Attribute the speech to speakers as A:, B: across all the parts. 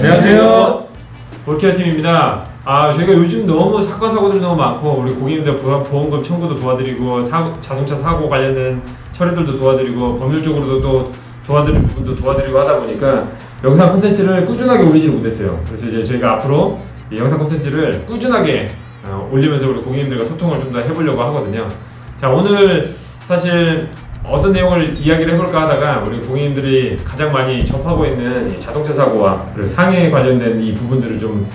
A: 안녕하세요. 볼케어 팀입니다. 저희가 요즘 너무 사건 사고들이 너무 많고 우리 고객님들 보험금 청구도 도와드리고 자동차 사고 관련된 처리들도 도와드리고 법률적으로도 또 도와드릴 부분도 도와드리고 하다 보니까 영상 콘텐츠를 꾸준하게 올리지를 못했어요. 그래서 이제 저희가 앞으로 이 영상 콘텐츠를 꾸준하게 올리면서 우리 고객님들과 소통을 좀 더 해보려고 하거든요. 자, 오늘 사실 어떤 내용을 이야기를 해볼까 하다가 우리 고객님들이 가장 많이 접하고 있는 이 자동차 사고와 그리고 상해에 관련된 이 부분들을 좀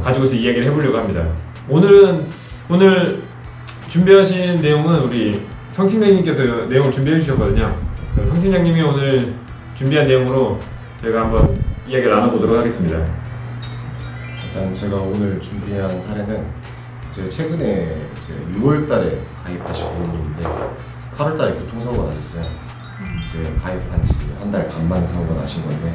A: 가지고서 이야기를 해보려고 합니다. 오늘 준비하신 내용은 우리 성 팀장님께서 내용을 준비해 주셨거든요. 성 팀장님이 오늘 준비한 내용으로 저희가 한번 이야기를 나눠보도록 하겠습니다.
B: 일단 제가 오늘 준비한 사례는 이제 최근에 이제 6월달에 가입하신 고객님인데 8월달에 교통사고가 나셨어요. 이제 가입한 지 한 달 반 만에 사고가 나신 건데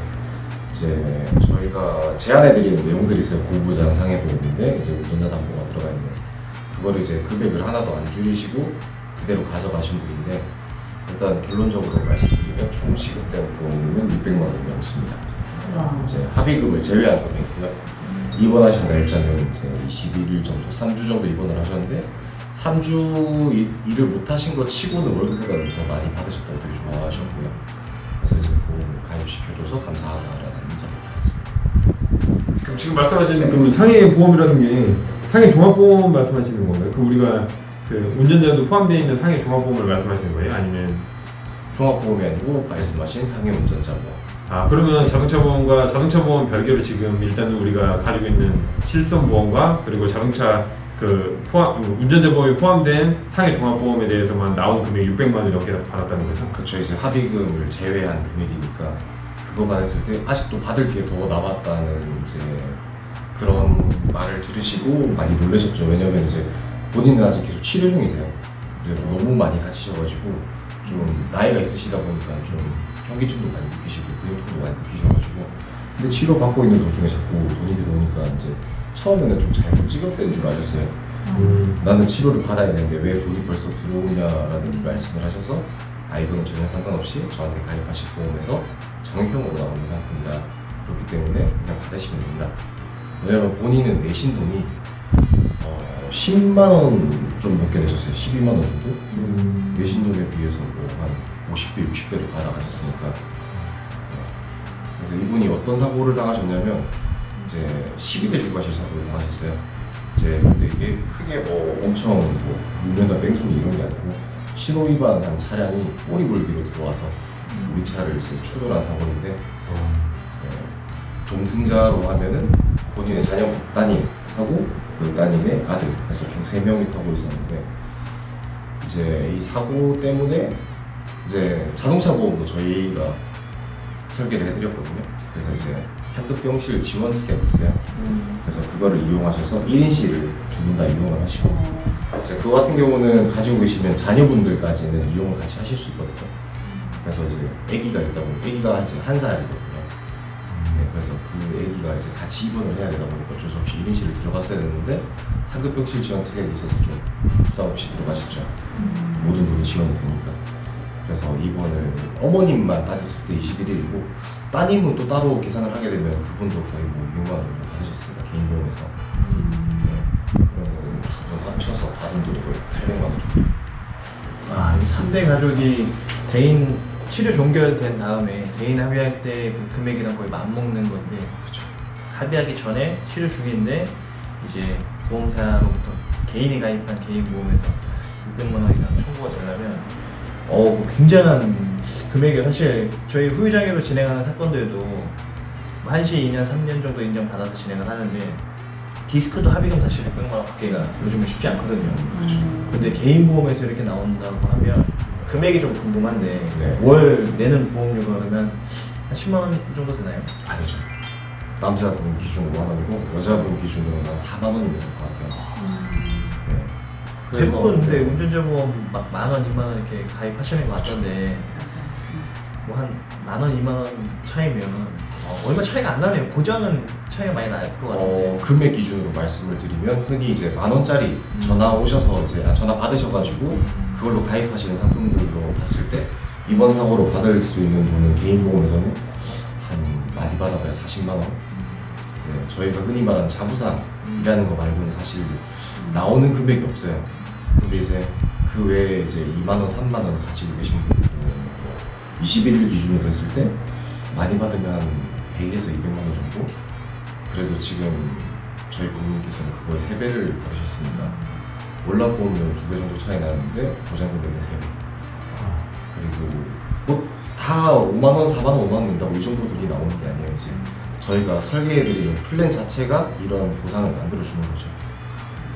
B: 이제 저희가 제안해드리는 내용들이 있어요. 보호보장 상해보험인데 이제 운전자 담보가 들어가 있는 그거를 이제 금액을 하나도 안 줄이시고 그대로 가져가신 분인데 일단 결론적으로 말씀드리면 총 지급된 보험금은 600만 원이 넘습니다. 이제 합의금을 제외한 금액이고요. 입원하신 날짜는 이제 21일 정도, 3주 정도 입원을 하셨는데 3주 일을 못 하신 것 치고는 월급보다는 더 많이 받으셨다고 되게 좋아하셨고요. 그래서 이제 보험을 가입시켜줘서 감사하다라는 인사를 받았습니다.
A: 그럼 지금 말씀하시는 그 상해 보험이라는 게 상해 종합보험 말씀하시는 건가요? 그 우리가 그 운전자도 포함되어 있는 상해 종합보험을 말씀하시는 거예요? 아니면
B: 종합보험이 아니고 말씀하신 상해 운전자 보험.
A: 그러면 자동차 보험 별개로 지금 일단은 우리가 가지고 있는 실손 보험과 그리고 자동차 운전자 보험이 포함된 상해 종합보험에 대해서만 나온 금액 600만 원이 넘게 받았다는 거죠?
B: 그렇죠. 이제 합의금을 제외한 금액이니까 그거 받았을 때 아직도 받을 게 더 남았다는 이제 그런 말을 들으시고 많이 놀라셨죠. 왜냐면 이제 본인은 아직 계속 치료 중이세요. 이제 너무 많이 다치셔가지고 좀 나이가 있으시다 보니까 좀 현기증도 많이 느끼시고 근육통도 많이 느끼셔가지고 근데 치료 받고 있는 도중에 자꾸 돈이 들어오니까 이제 처음에는 좀 잘못 찍었던 줄 아셨어요. 나는 치료를 받아야 되는데 왜 돈이 벌써 들어오냐라는 말씀을 하셔서 이거는 전혀 상관없이 저한테 가입하실 보험에서 정액형으로 나오는 상품이다. 그렇기 때문에 그냥 받으시면 된다. 왜냐면 본인은 내신 돈이 10만 원 좀 넘게 내셨어요. 12만 원 정도? 내신 돈에 비해서 한 50배, 60배로 받아가셨으니까. 그래서 이분이 어떤 사고를 당하셨냐면 이제 12대 줄과실 사고를 당하셨어요. 이제 근데 이게 크게 엄청 유명한 뺑소니 이런 게 아니고 신호 위반한 차량이 꼬리물기로 들어와서 우리 차를 이제 추돌한 사고인데 동승자로 하면은 본인의 자녀 따님하고 그 따님의 아들 해서 총 3명이 타고 있었는데 이제 이 사고 때문에 이제 자동차 보험도 저희가 설계를 해드렸거든요. 그래서 이제 상급병실 지원 특약이 있어요. 그래서 그거를 이용하셔서 1인실을 두 분 다 이용을 하시고 이제 그거 같은 경우는 가지고 계시면 자녀분들까지는 이용을 같이 하실 수 있거든요. 그래서 이제 아기가 있다 보면 아기가 지금 1살이거든요. 네, 그래서 그 아기가 이제 같이 입원을 해야 되다 보니까 어쩔 수 없이 1인실을 들어갔어야 되는데 상급병실 지원 특약이 있어서 좀 부담 없이 들어가셨죠. 모든 돈이 지원이 되니까. 그래서 입원을 어머님만 따졌을 때 21일이고 따님은 또 따로 계산을 하게 되면 그분도 거의 600만 원 정도 받으셨습니다. 개인보험에서. 그러면 두 분 합쳐서 받은 돈이 거의 800만 원 정도.
C: 이 3대 가족이 개인 치료 종결된 다음에 개인 합의할 때 그 금액이랑 거의 맞먹는 건데
B: 그렇죠.
C: 합의하기 전에 치료 중인데 이제 보험사로부터 개인이 가입한 개인 보험에서 600만 원 이상 청구가 되려면 굉장한 금액이에요. 사실 저희 후유장애로 진행하는 사건들도 1시 2년, 3년 정도 인정받아서 진행을 하는데 디스크도 합의금 사실 600만 원 받기가 요즘은 쉽지 않거든요. 근데 개인 보험에서 이렇게 나온다고 하면 금액이 좀 궁금한데
B: 네.
C: 월 내는 보험료가 그러면 한 10만 원 정도 되나요?
B: 아니죠. 남자분 기준으로 5만원이고 여자분 기준으로 한 4만원이 될 것 같아요. 네.
C: 대부분 근데 운전자 보험 막 10,000원, 20,000원 이렇게 가입하시는 것 같던데 뭐 한 10,000원, 20,000원 차이면 얼마 차이가 안 나네요. 보장은 차이가 많이 날 것 같은데.
B: 금액 기준으로 말씀을 드리면 흔히 이제 10,000원짜리 전화 오셔서 이제 전화 받으셔가지고 그걸로 가입하시는 상품들로 봤을 때 이번 사고로 받을 수 있는 돈은 개인 보험에서는 한 많이 받아봐야 40만 원 네, 저희가 흔히 말하는 자부상이라는 거 말고는 사실 나오는 금액이 없어요. 근데 이제 그 외에 이제 2만 원, 3만 원 가지고 계신 분들은 21일 기준으로 했을 때 많이 받으면 한 100에서 200만 원 정도. 그래도 지금 저희 고객님께서는 그거의 3배를 받으셨으니까 올라보면 2배 정도 차이 나는데 보장금액은 3배. 그리고 뭐 다 5만 원, 4만 원, 5만 원 낸다고 이 정도 돈이 나오는 게 아니에요. 이제 저희가 설계해드리는 플랜 자체가 이런 보상을 만들어주는 거죠.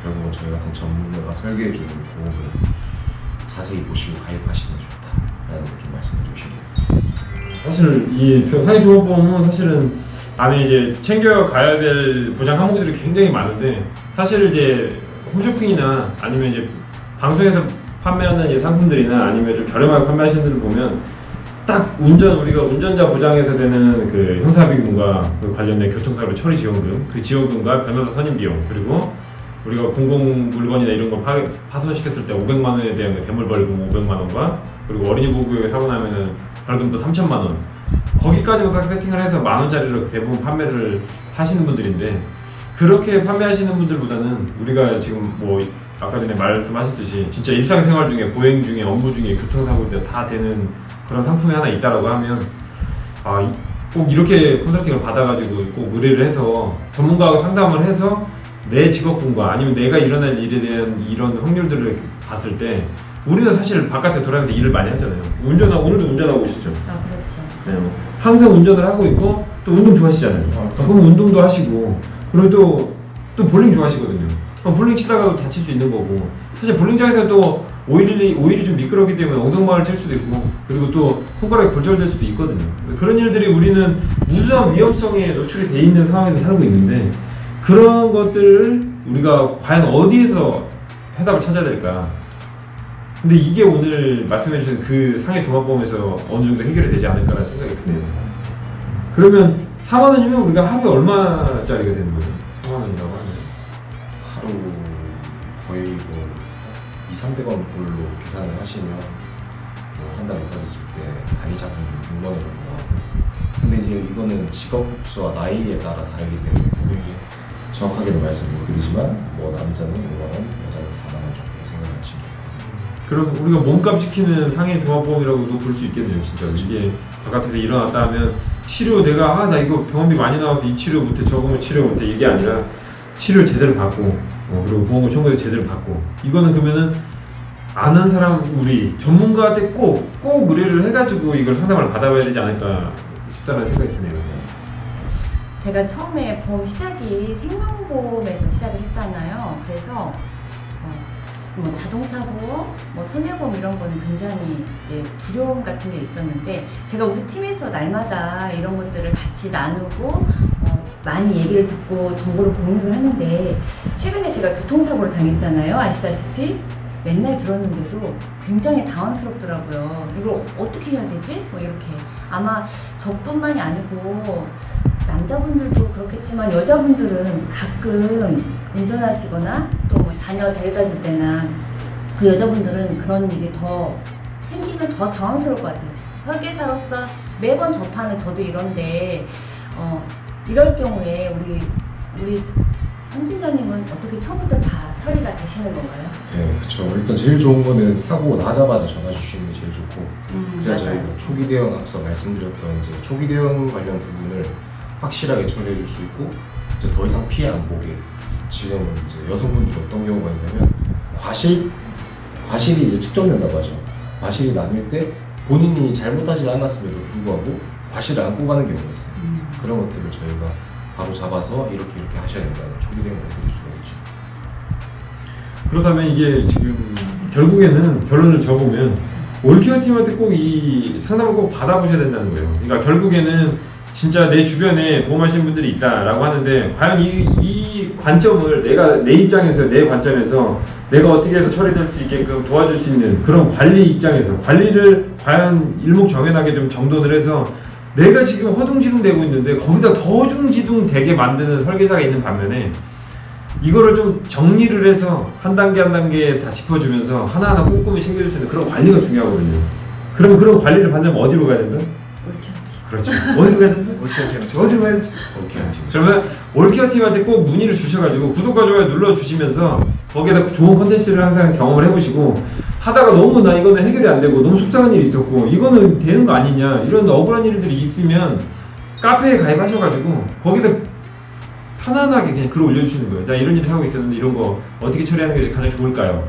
B: 결국은 저희가 한 전문가가 설계해주는 보험을 자세히 보시고 가입하시는 게 좋다라는 걸 좀 말씀드리고 싶네요.
A: 사실 이 사회종합보험은 사실은 안에 이제 챙겨가야 될 보장 항목들이 굉장히 많은데 사실 이제 홈쇼핑이나 아니면 이제 방송에서 판매하는 이 상품들이나 아니면 좀 저렴하게 판매하시는 분들 보면 딱 우리가 운전자 보장에서 되는 그 형사비금과 그 관련된 교통사고 처리 지원금, 그 지원금과 변호사 선임 비용, 그리고 우리가 공공 물건이나 이런 거 파손시켰을 때 500만 원에 대한 그 대물벌금 500만 원과 그리고 어린이 보호구역에 사고 나면은 벌금도 3천만 원. 거기까지만 딱 세팅을 해서 만 원짜리로 대부분 판매를 하시는 분들인데 그렇게 판매하시는 분들보다는 우리가 지금 뭐 아까 전에 말씀하셨듯이 진짜 일상생활 중에 보행 중에 업무 중에 교통사고 때 다 되는 그런 상품이 하나 있다라고 하면 꼭 이렇게 컨설팅을 받아가지고 꼭 의뢰를 해서 전문가하고 상담을 해서 내 직업군과 아니면 내가 일어날 일에 대한 이런 확률들을 봤을 때 우리는 사실 바깥에 돌아다니면서 일을 많이 하잖아요. 오늘도 운전하고 오시죠?
D: 아 그렇죠.
A: 네. 항상 운전을 하고 있고 또 운동 좋아하시잖아요. 그럼 운동도 하시고 그리고 또 볼링 좋아하시거든요. 볼링 치다가도 다칠 수 있는 거고 사실 볼링장에서 또 오일이 좀 미끄럽기 때문에 엉덩방아를 칠 수도 있고 그리고 또 손가락이 골절될 수도 있거든요. 그런 일들이 우리는 무수한 위험성에 노출이 돼 있는 상황에서 살고 있는데 그런 것들을 우리가 과연 어디에서 해답을 찾아야 될까? 근데 이게 오늘 말씀해 주신 그 상해 종합보험에서 어느 정도 해결이 되지 않을까라는 생각이 드네요. 그러면 4만 원이면 우리가 하루에 얼마짜리가 되는 거예요? 4만 원이라고 하면
B: 하루 거의 뭐 200~300원 꼴로 계산을 하시면 뭐 한 달에 받았을 때 단위 자금 6만 원 정도 나오고 근데 이제 이거는 직업수와 나이에 따라 다르기 때문에 고객이 정확하게는 말씀 못 드리지만 뭐 남자는 5만 원, 여자는 4만 원 정도 생각하시면 됩니다.
A: 그럼 우리가 몸값 지키는 상해 종합보험이라고도 볼 수 있겠네요. 진짜 이게 바깥에서 일어났다 하면 치료 내가 나 이거 병원비 많이 나와서 이 치료 못해 저거면 치료 못해 이게 아니라 치료를 제대로 받고 그리고 보험을 청구해서 제대로 받고 이거는 그러면은 아는 사람 우리 전문가한테 꼭 의뢰를 해가지고 이걸 상담을 받아봐야 되지 않을까 싶다는 생각이 드네요.
D: 제가 처음에 보험 시작이 생명보험에서 시작을 했잖아요. 그래서 뭐 자동차 보험, 뭐 손해보험 이런 거는 굉장히 이제 두려움 같은 게 있었는데 제가 우리 팀에서 날마다 이런 것들을 같이 나누고 많이 얘기를 듣고 정보를 공유를 하는데 최근에 제가 교통사고를 당했잖아요. 아시다시피 맨날 들었는데도 굉장히 당황스럽더라고요. 이걸 어떻게 해야 되지? 뭐 이렇게 아마 저뿐만이 아니고 남자분들도 그렇겠지만 여자분들은 가끔 운전하시거나 또 뭐 자녀 데려다 줄 때나 그 여자분들은 그런 일이 더 생기면 더 당황스러울 것 같아요. 설계사로서 매번 접하는 저도 이런데 이럴 경우에 우리 홍진정님은 어떻게 처음부터 다 처리가 되시는 건가요?
B: 네, 그렇죠. 일단 제일 좋은 거는 사고 나자마자 전화 주시는 게 제일 좋고 그래야 저희가 초기 대응 앞서 말씀드렸던 이제 초기 대응 관련 부분을 확실하게 처리해 줄 수 있고 이제 더 이상 피해 안 보게 지금 이제 여성분들이 어떤 경우가 있냐면 과실이 이제 측정된다고 하죠. 과실이 나뉠 때 본인이 잘못하지 않았음에도 불구하고 과실을 안고 가는 경우가 있어요. 그런 것들을 저희가 바로 잡아서 이렇게 하셔야 된다는 초기 대응을 해드릴 수가 있죠.
A: 그렇다면 이게 지금 결국에는 결론을 적으면 올케어 팀한테 꼭 이 상담을 꼭 받아보셔야 된다는 거예요. 그러니까 결국에는 진짜 내 주변에 보험하시는 분들이 있다라고 하는데 과연 이 관점을 내 입장에서 내 관점에서 내가 어떻게 해서 처리될 수 있게끔 도와줄 수 있는 그런 관리 입장에서 관리를 과연 일목정연하게 좀 정돈을 해서 내가 지금 허둥지둥 되고 있는데 거기다 더 허둥지둥 되게 만드는 설계사가 있는 반면에 이거를 좀 정리를 해서 한 단계 한 단계 다 짚어주면서 하나하나 꼼꼼히 챙겨줄 수 있는 그런 관리가 중요하거든요. 그럼 그런 관리를 받으려면 어디로 가야 된다? 그렇죠. 어디로 가야 된다? 어디로 가야 된다? 그러면 올케어 팀한테 꼭 문의를 주셔가지고 구독과 좋아요 눌러주시면서 거기에다 좋은 컨텐츠를 항상 경험을 해보시고 하다가 너무 나 이거는 해결이 안 되고 너무 속상한 일이 있었고 이거는 되는 거 아니냐 이런 억울한 일들이 있으면 카페에 가입하셔가지고 거기다 편안하게 그냥 글을 올려주시는 거예요. 자, 이런 일을 하고 있었는데 이런 거 어떻게 처리하는 게 가장 좋을까요?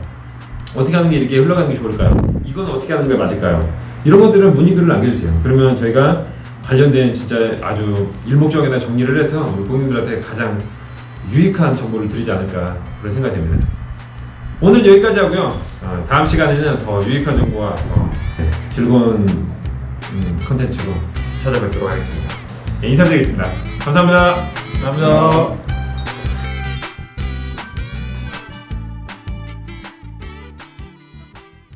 A: 어떻게 하는 게 이렇게 흘러가는 게 좋을까요? 이건 어떻게 하는 게 맞을까요? 이런 것들은 문의글을 남겨주세요. 그러면 저희가 관련된 진짜 아주 일목적에다 정리를 해서 우리 국민들한테 가장 유익한 정보를 드리지 않을까 그런 생각이 됩니다. 오늘 여기까지 하고요. 다음 시간에는 더 유익한 정보와 더 즐거운 컨텐츠로 찾아뵙도록 하겠습니다. 네, 인사드리겠습니다. 감사합니다.
C: 감사합니다.